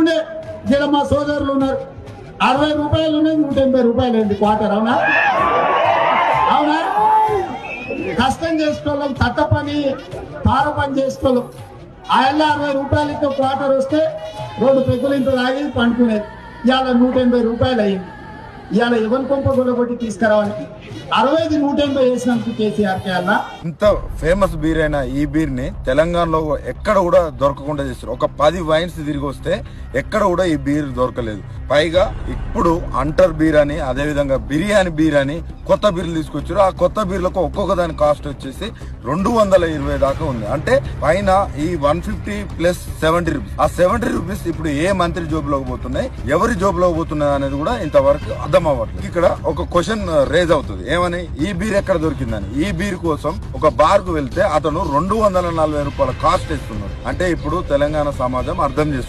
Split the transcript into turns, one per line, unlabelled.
ఉండే ఇక్కడ మా సోదరులు ఉన్నారు 60 రూపాయలు ఉన్నాయి 180 రూపాయలు అయింది క్వార్టర్. అవునా అవునా? కష్టం చేసుకోవాలి, తట్ట పని పార పని చేసుకోవాలి. ఆయన 60 రూపాయలతో క్వార్టర్ వస్తే 2 పెగ్గులు ఇంత తాగి పండుకునేది. ఇవాళ 180 రూపాయలు అయ్యింది. ఇవాళ ఎవరి కొంప గొడవకొట్టి తీసుకురావాలి 60 180 వేసినందుకు కేసీఆర్ అన్న.
ఇంత ఫేమస్ బీర్ అయిన ఈ బీర్ ని తెలంగాణలో ఎక్కడ కూడా దొరకకుండా చేస్తారు. ఒక 10 వైన్స్ తిరిగి వస్తే ఎక్కడ కూడా ఈ బీర్ దొరకలేదు. పైగా ఇప్పుడు అంటర్ బీర్ అని, అదే విధంగా బిర్యానీ బీర్ అని కొత్త బీర్లు తీసుకొచ్చారు. ఆ కొత్త బీర్లకు ఒక్కొక్క దాని కాస్ట్ వచ్చేసి 220 దాకా ఉంది. అంటే పైన ఈ 150 ప్లస్ 70 రూపీస్. ఆ 70 రూపీస్ ఇప్పుడు ఏ మంత్రి జోబులోకి పోతున్నాయి, ఎవరి జోబులోకి పోతున్నాయి అనేది కూడా ఇంతవరకు అర్థం అవ్వట్లేదు. ఇక్కడ ఒక క్వశ్చన్ రేజ్ అవుతుంది, ఏమని? ఈ బీర్ ఎక్కడ దొరికిందని. ఈ బీర్ కోసం ఒక బార్ కు వెళ్తే అతను 240 రూపాయల కాస్ట్ ఇస్తున్నాడు. అంటే ఇప్పుడు తెలంగాణ సమాజం అర్థం చేసుకుంటుంది.